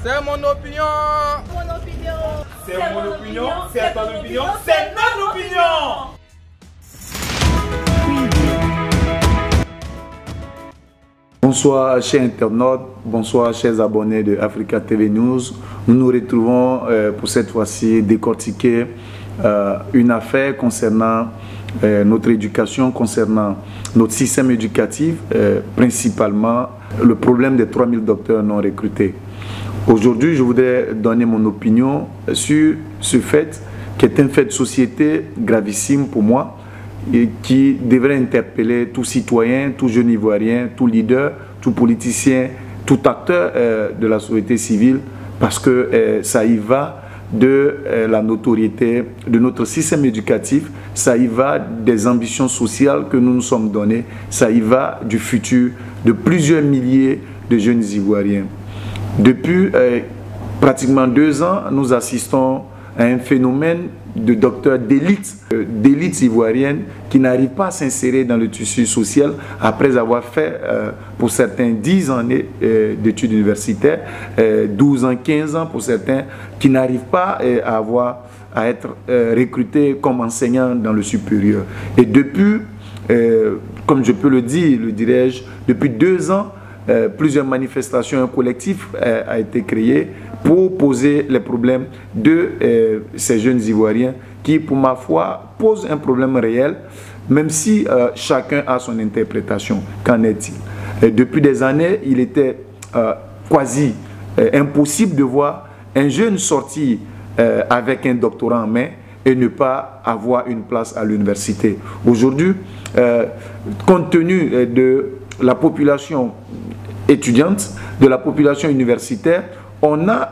C'est mon opinion. Mon opinion. C'est mon opinion. C'est ton opinion. C'est notre opinion. Bonsoir chers internautes, bonsoir chers abonnés de Africa TV News. Nous nous retrouvons pour cette fois-ci décortiquer une affaire concernant notre éducation, concernant notre système éducatif, principalement le problème des 3000 docteurs non recrutés. Aujourd'hui, je voudrais donner mon opinion sur ce fait qui est un fait de société gravissime pour moi, et qui devrait interpeller tout citoyen, tout jeune ivoirien, tout leader, tout politicien, tout acteur de la société civile, parce que ça y va de la notoriété de notre système éducatif, ça y va des ambitions sociales que nous nous sommes données, ça y va du futur de plusieurs milliers de jeunes ivoiriens. Depuis pratiquement 2 ans, nous assistons à un phénomène de docteurs d'élite ivoirienne qui n'arrivent pas à s'insérer dans le tissu social après avoir fait pour certains 10 années d'études universitaires, 12 ans, 15 ans pour certains, qui n'arrivent pas à être recrutés comme enseignants dans le supérieur. Et depuis, comme je peux le dire, le dirais-je, depuis 2 ans, plusieurs manifestations, un collectif a été créé pour poser les problèmes de ces jeunes Ivoiriens qui, pour ma foi, posent un problème réel, même si chacun a son interprétation. Qu'en est-il? Depuis des années, il était quasi impossible de voir un jeune sortir avec un doctorat en main et ne pas avoir une place à l'université. Aujourd'hui, compte tenu de la population étudiante, de la population universitaire, on a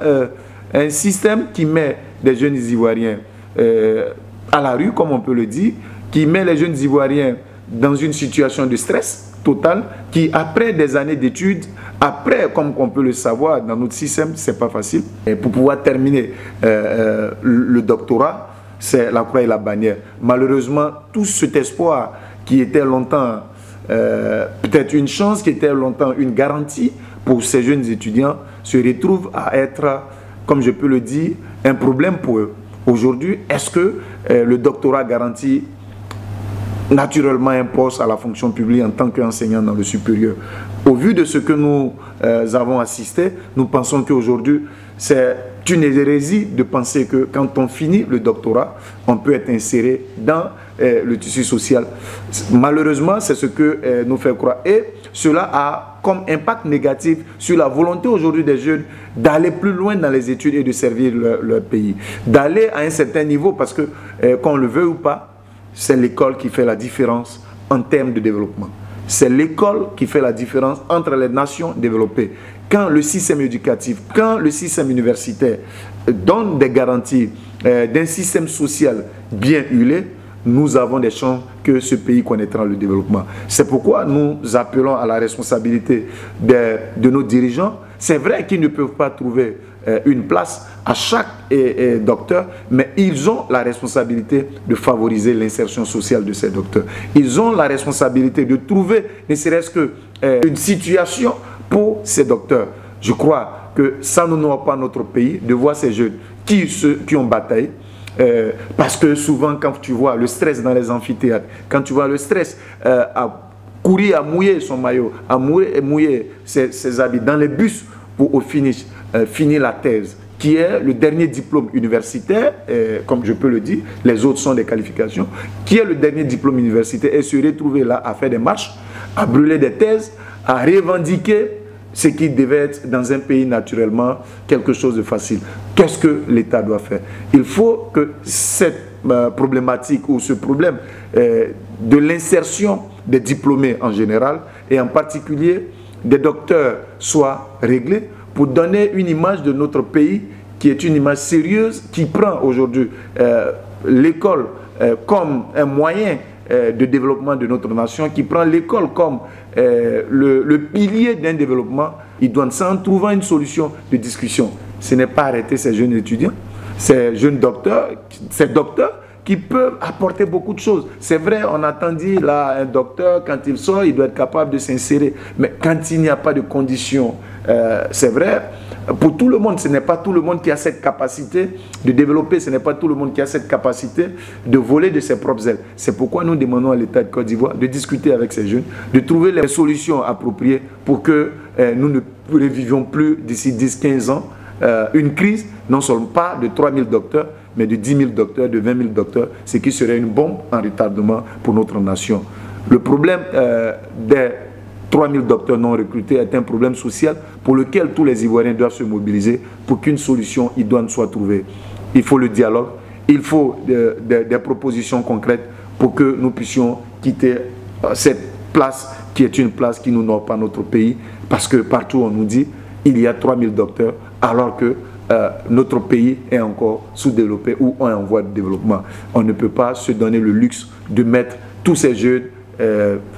un système qui met des jeunes Ivoiriens à la rue, comme on peut le dire, qui met les jeunes Ivoiriens dans une situation de stress total, qui après des années d'études, après, comme on peut le savoir, dans notre système, c'est pas facile. Et pour pouvoir terminer le doctorat, c'est la croix et la bannière. Malheureusement, tout cet espoir qui était longtemps peut-être une chance, qui était longtemps une garantie pour ces jeunes étudiants, se retrouve à être, comme je peux le dire, un problème pour eux. Aujourd'hui, est-ce que le doctorat garantit naturellement un poste à la fonction publique en tant qu'enseignant dans le supérieur? Au vu de ce que nous avons assisté, nous pensons qu'aujourd'hui, c'est une hérésie de penser que quand on finit le doctorat, on peut être inséré dans le tissu social. Malheureusement, c'est ce que nous fait croire. Et cela a comme impact négatif sur la volonté aujourd'hui des jeunes d'aller plus loin dans les études et de servir leur pays. D'aller à un certain niveau, parce que, qu'on le veut ou pas, c'est l'école qui fait la différence en termes de développement. C'est l'école qui fait la différence entre les nations développées. Quand le système éducatif, quand le système universitaire donne des garanties d'un système social bien huilé, nous avons des chances que ce pays connaîtra le développement. C'est pourquoi nous appelons à la responsabilité de nos dirigeants. C'est vrai qu'ils ne peuvent pas trouver une place à chaque docteur, mais ils ont la responsabilité de favoriser l'insertion sociale de ces docteurs. Ils ont la responsabilité de trouver, ne serait-ce qu'une situation pour ces docteurs. Je crois que ça n'honore pas notre pays de voir ces jeunes qui ont bataillé. Parce que souvent, quand tu vois le stress dans les amphithéâtres, quand tu vois le stress à courir, à mouiller son maillot, à mouiller ses habits dans les bus pour au finish finir la thèse, qui est le dernier diplôme universitaire, comme je peux le dire, les autres sont des qualifications, qui est le dernier diplôme universitaire, et se retrouver là à faire des marches, à brûler des thèses, à revendiquer ce qui devait être dans un pays naturellement quelque chose de facile. Qu'est-ce que l'État doit faire? Il faut que cette problématique ou ce problème de l'insertion des diplômés en général et en particulier des docteurs soit réglé pour donner une image de notre pays qui est une image sérieuse, qui prend aujourd'hui l'école comme un moyen de développement de notre nation, qui prend l'école comme le pilier d'un développement idoine, en trouvant une solution de discussion. Ce n'est pas arrêter ces jeunes étudiants, ces jeunes docteurs, ces docteurs qui peuvent apporter beaucoup de choses. C'est vrai, on attend dire là, un docteur, quand il sort, il doit être capable de s'insérer. Mais quand il n'y a pas de conditions, c'est vrai, pour tout le monde, ce n'est pas tout le monde qui a cette capacité de développer, ce n'est pas tout le monde qui a cette capacité de voler de ses propres ailes. C'est pourquoi nous demandons à l'État de Côte d'Ivoire de discuter avec ces jeunes, de trouver les solutions appropriées pour que nous ne revivions plus d'ici 10-15 ans une crise, non seulement pas de 3 000 docteurs, mais de 10 000 docteurs, de 20 000 docteurs, ce qui serait une bombe en retardement pour notre nation. Le problème des 3 000 docteurs non recrutés est un problème social pour lequel tous les Ivoiriens doivent se mobiliser pour qu'une solution idoine soit trouvée. Il faut le dialogue, il faut des propositions concrètes pour que nous puissions quitter cette place qui est une place qui n'honore pas notre pays, parce que partout on nous dit il y a 3 000 docteurs alors que notre pays est encore sous-développé ou est en voie de développement. On ne peut pas se donner le luxe de mettre tous ces jeunes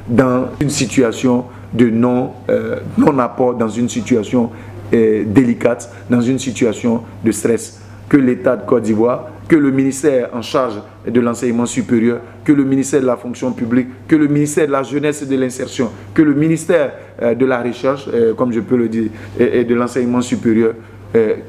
dans une situation de non-apport, dans une situation délicate, dans une situation de stress. Que l'État de Côte d'Ivoire, que le ministère en charge de l'enseignement supérieur, que le ministère de la fonction publique, que le ministère de la jeunesse et de l'insertion, que le ministère de la recherche, comme je peux le dire, et de l'enseignement supérieur,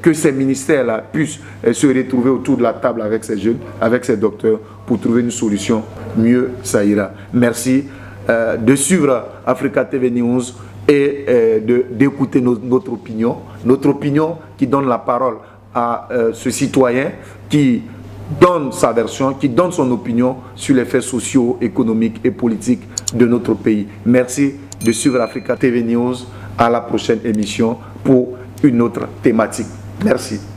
que ces ministères-là puissent se retrouver autour de la table avec ces jeunes, avec ces docteurs, pour trouver une solution, mieux ça ira. Merci de suivre Africa TV News et d'écouter notre opinion qui donne la parole à ce citoyen qui donne sa version, qui donne son opinion sur les faits sociaux, économiques et politiques de notre pays. Merci de suivre Africa TV News. À la prochaine émission pour une autre thématique. Merci.